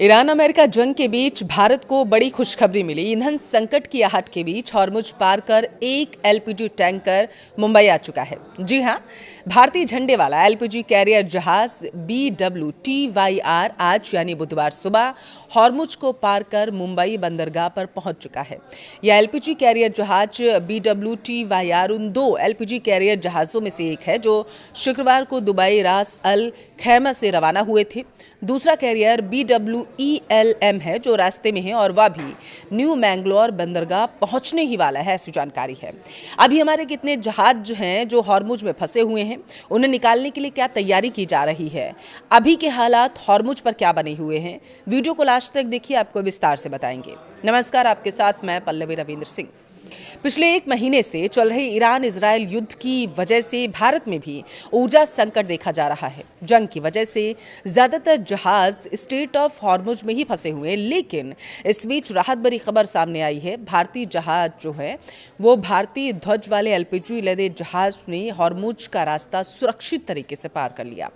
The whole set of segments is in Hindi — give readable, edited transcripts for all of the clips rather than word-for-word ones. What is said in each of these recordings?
ईरान अमेरिका जंग के बीच भारत को बड़ी खुशखबरी मिली। ईंधन संकट की आहट के बीच हॉर्मुज पार कर एक एलपीजी टैंकर मुंबई आ चुका है। जी हां, भारतीय झंडे वाला एलपीजी कैरियर जहाज BWTYR आज यानी बुधवार सुबह हॉर्मुज को पार कर मुंबई बंदरगाह पर पहुंच चुका है। यह एलपीजी कैरियर जहाज BWTYR उन दो एलपीजी कैरियर जहाजों में से एक है जो शुक्रवार को दुबई रास अल खैमा से रवाना हुए थे। दूसरा कैरियर BWELM है जो रास्ते में है और वह भी न्यू मैंगलोर बंदरगाह पहुंचने ही वाला है, ऐसी जानकारी है। अभी हमारे कितने जहाज हैं जो हॉर्मुज में फंसे हुए हैं, उन्हें निकालने के लिए क्या तैयारी की जा रही है, अभी के हालात हॉर्मुज पर क्या बने हुए हैं, वीडियो को लास्ट तक देखिए, आपको विस्तार से बताएंगे। नमस्कार, आपके साथ मैं पल्लवी रविंद्र सिंह। पिछले एक महीने से चल रहे ईरान इजरायल युद्ध की वजह से भारत में भी ऊर्जा संकट देखा जा रहा है। जंग की वजह से ज्यादातर जहाज स्ट्रेट ऑफ हॉर्मुज में ही फंसे हुए हैं, लेकिन इस बीच राहत भरी खबर सामने आई है। भारतीय जहाज जो है वो भारतीय ध्वज वाले एलपीजी लदे जहाज ने हॉर्मुज का रास्ता सुरक्षित तरीके से पार कर लिया।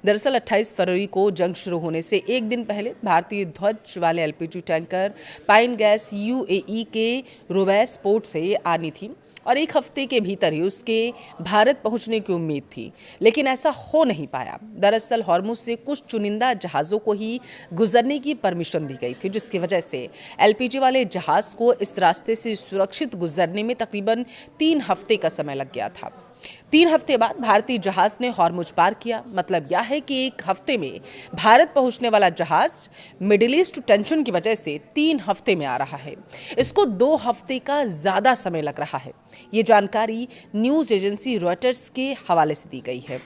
दरअसल 28 फरवरी को जंग शुरू होने से एक दिन पहले भारतीय ध्वज वाले LPG tanker pine gas UAE के रुवैस पोर्ट से आनी थी और एक हफ्ते के भीतर ही उसके भारत पहुंचने की उम्मीद थी, लेकिन ऐसा हो नहीं पाया। दरअसल हॉर्मुज से कुछ चुनिंदा जहाज़ों को ही गुजरने की परमिशन दी गई थी, जिसकी वजह से एलपीजी वाले जहाज़ को इस रास्ते से सुरक्षित गुजरने में तकरीबन 3 हफ्ते का समय लग गया था। 3 हफ्ते बाद भारतीय जहाज ने हॉर्मुज पार किया। मतलब यह है कि एक हफ्ते में भारत पहुंचने वाला जहाज मिडिल ईस्ट टेंशन की वजह से 3 हफ्ते में आ रहा है। इसको 2 हफ्ते का ज्यादा समय लग रहा है। ये जानकारी न्यूज एजेंसी रॉयटर्स के हवाले से दी गई है।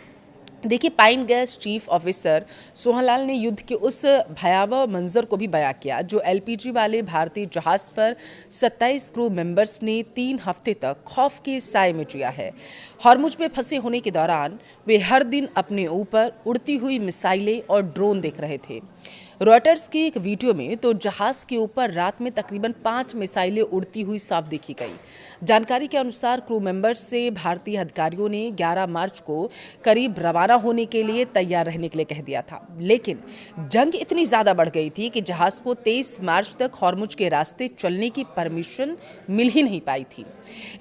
देखिए, pine gas chief officer Sohanlal ने युद्ध के उस भयावह मंजर को भी बयां किया जो एलपीजी वाले भारतीय जहाज पर 27 क्रू मेंबर्स ने 3 हफ्ते तक खौफ के साए में जिया है। हॉर्मुज में फंसे होने के दौरान वे हर दिन अपने ऊपर उड़ती हुई मिसाइलें और ड्रोन देख रहे थे। रॉयटर्स की एक वीडियो में तो जहाज के ऊपर रात में तकरीबन 5 मिसाइलें उड़ती हुई साफ देखी गई। जानकारी के अनुसार क्रू मेंबर्स से भारतीय अधिकारियों ने 11 मार्च को करीब रवाना होने के लिए तैयार रहने के लिए कह दिया था, लेकिन जंग इतनी ज्यादा बढ़ गई थी कि जहाज को 23 मार्च तक हॉर्मुज के रास्ते चलने की परमिशन मिल ही नहीं पाई थी।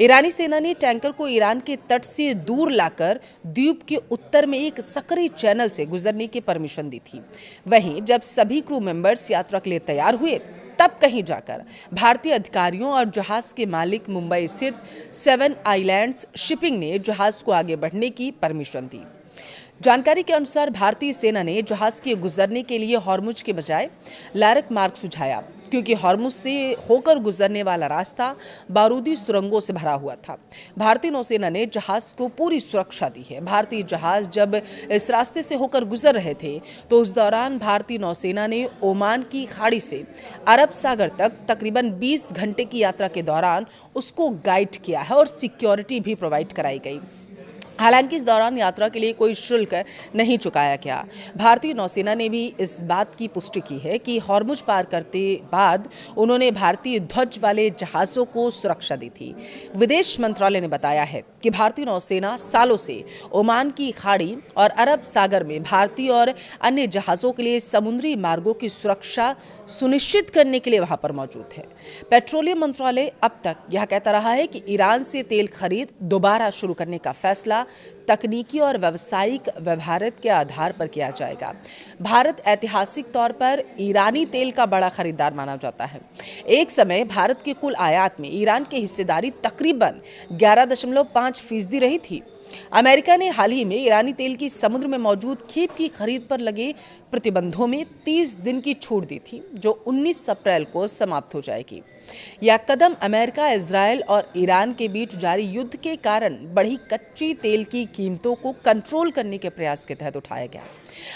ईरानी सेना ने टैंकर को ईरान के तट से दूर लाकर द्वीप के उत्तर में एक सक्रिय चैनल से गुजरने की परमिशन दी थी। वहीं जब सभी क्रू मेंबर्स यात्रा के लिए तैयार हुए, तब कहीं जाकर भारतीय अधिकारियों और जहाज के मालिक मुंबई स्थित 7 आइलैंड्स शिपिंग ने जहाज को आगे बढ़ने की परमिशन दी। जानकारी के अनुसार भारतीय सेना ने जहाज के गुजरने के लिए हॉर्मुज के बजाय लारक मार्ग सुझाया, क्योंकि हॉर्मुज से होकर गुजरने वाला रास्ता बारूदी सुरंगों से भरा हुआ था। भारतीय नौसेना ने जहाज को पूरी सुरक्षा दी है। भारतीय जहाज जब इस रास्ते से होकर गुजर रहे थे तो उस दौरान भारतीय नौसेना ने ओमान की खाड़ी से अरब सागर तक तकरीबन 20 घंटे की यात्रा के दौरान उसको गाइड किया है और सिक्योरिटी भी प्रोवाइड कराई गई। हालांकि इस दौरान यात्रा के लिए कोई शुल्क नहीं चुकाया गया। भारतीय नौसेना ने भी इस बात की पुष्टि की है कि हॉर्मुज पार करते बाद उन्होंने भारतीय ध्वज वाले जहाज़ों को सुरक्षा दी थी। विदेश मंत्रालय ने बताया है कि भारतीय नौसेना सालों से ओमान की खाड़ी और अरब सागर में भारतीय और अन्य जहाज़ों के लिए समुद्री मार्गों की सुरक्षा सुनिश्चित करने के लिए वहां पर मौजूद है। पेट्रोलियम मंत्रालय अब तक यह कहता रहा है कि ईरान से तेल खरीद दोबारा शुरू करने का फैसला तकनीकी और व्यावसायिक व्यवहार्यता के आधार पर किया जाएगा। भारत ऐतिहासिक तौर पर ईरानी तेल का बड़ा खरीदार माना जाता है। एक समय भारत के कुल आयात में ईरान की हिस्सेदारी तकरीबन 11.5% रही थी। अमेरिका ने हाल ही में ईरानी तेल की समुद्र में मौजूद खेप की खरीद पर लगे प्रतिबंधों में 30 दिन की छूट दी थी, जो 19 अप्रैल को समाप्त हो जाएगी। यह कदम अमेरिका, इजरायल और ईरान के बीच जारी युद्ध के कारण बढ़ी कच्ची तेल की कीमतों को कंट्रोल करने के प्रयास के तहत उठाया गया।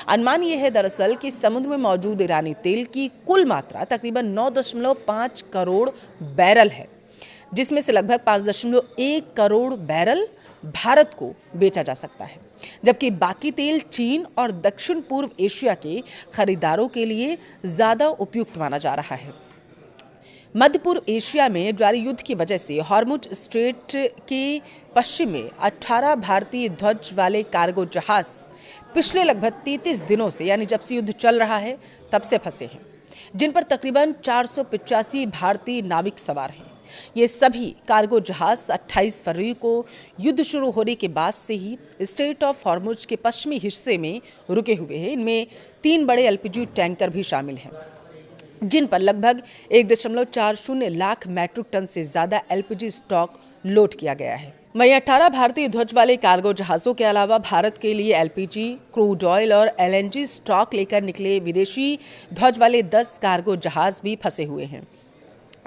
अनुमान यह है दरअसल कि समुद्र में मौजूद ईरानी तेल की कुल मात्रा तकरीबन 9.5 करोड़ बैरल है, जिसमें से लगभग 5.1 करोड़ बैरल भारत को बेचा जा सकता है, जबकि बाकी तेल चीन और दक्षिण पूर्व एशिया के खरीदारों के लिए ज्यादा उपयुक्त माना जा रहा है। मध्य पूर्व एशिया में जारी युद्ध की वजह से हॉर्मुज स्ट्रेट के पश्चिम में 18 भारतीय ध्वज वाले कार्गो जहाज पिछले लगभग 33 दिनों से, यानी जब से युद्ध चल रहा है तब से फंसे हैं। जिन पर तकरीबन 485 भारतीय नाविक सवार हैं। ये सभी कार्गो जहाज 28 फरवरी को युद्ध शुरू होने के बाद से ही स्ट्रेट ऑफ हॉर्मुज के पश्चिमी हिस्से में रुके हुए हैं। इनमें 3 बड़े एलपीजी टैंकर भी शामिल हैं, जिन पर लगभग 1.40 लाख मैट्रिक टन से ज्यादा एलपीजी स्टॉक लोड किया गया है। वहीं 18 भारतीय ध्वज वाले कार्गो जहाजों के अलावा भारत के लिए एलपीजी, क्रूड ऑयल और एलएनजी स्टॉक लेकर निकले विदेशी ध्वज वाले 10 कार्गो जहाज भी फंसे हुए हैं।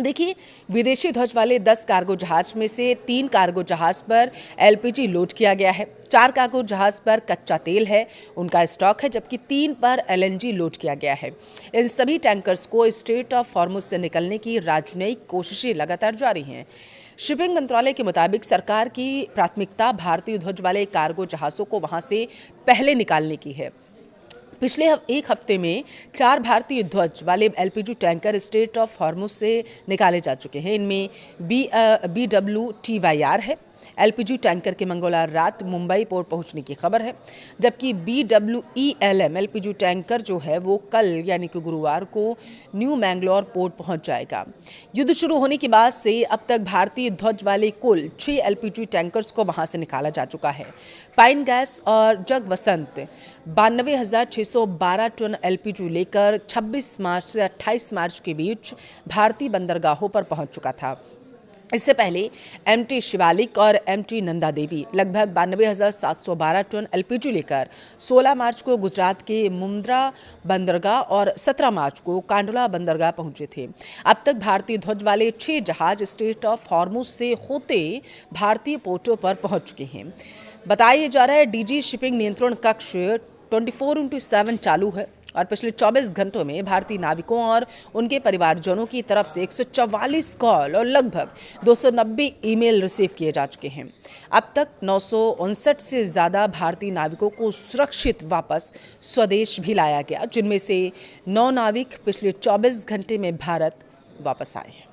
देखिए, विदेशी ध्वज वाले 10 कार्गो जहाज में से 3 कार्गो जहाज पर एलपीजी लोड किया गया है, 4 कार्गो जहाज पर कच्चा तेल है, उनका स्टॉक है, जबकि 3 पर एलएनजी लोड किया गया है। इन सभी टैंकर्स को स्ट्रेट ऑफ हॉर्मुज से निकलने की राजनयिक कोशिशें लगातार जारी हैं। शिपिंग मंत्रालय के मुताबिक सरकार की प्राथमिकता भारतीय ध्वज वाले कार्गो जहाज़ों को वहां से पहले निकालने की है। पिछले एक हफ्ते में 4 भारतीय ध्वज वाले LPG tanker straight of Hormuz से निकाले जा चुके हैं। इनमें BWTYR है। एलपीजी टैंकर के मंगलवार रात मुंबई पोर्ट पहुंचने की खबर है, जबकि BWELM एलपीजी टैंकर जो है वो कल यानी कि गुरुवार को न्यू मैंगलोर पोर्ट पहुंच जाएगा। युद्ध शुरू होने के बाद से अब तक भारतीय ध्वज वाले कुल 6 एलपीजी टैंकर्स को वहां से निकाला जा चुका है। पाइन गैस और जग वसंत 92,612 टन एलपीजी लेकर 26 मार्च से 28 मार्च के बीच भारतीय बंदरगाहों पर पहुंच चुका था। इससे पहले एमटी शिवालिक और एमटी नंदा देवी लगभग 92,712 टन एलपीजी लेकर 16 मार्च को गुजरात के मुंद्रा बंदरगाह और 17 मार्च को कांडला बंदरगाह पहुंचे थे। अब तक भारतीय ध्वज वाले 6 जहाज स्ट्रेट ऑफ हॉर्मुज से होते भारतीय पोर्टों पर पहुंच चुके हैं। बताया जा रहा है डीजी शिपिंग नियंत्रण कक्ष 24/7 चालू है और पिछले 24 घंटों में भारतीय नाविकों और उनके परिवारजनों की तरफ से 144 कॉल और लगभग 290 ईमेल रिसीव किए जा चुके हैं। अब तक 959 से ज़्यादा भारतीय नाविकों को सुरक्षित वापस स्वदेश भी लाया गया, जिनमें से 9 नाविक पिछले 24 घंटे में भारत वापस आए हैं।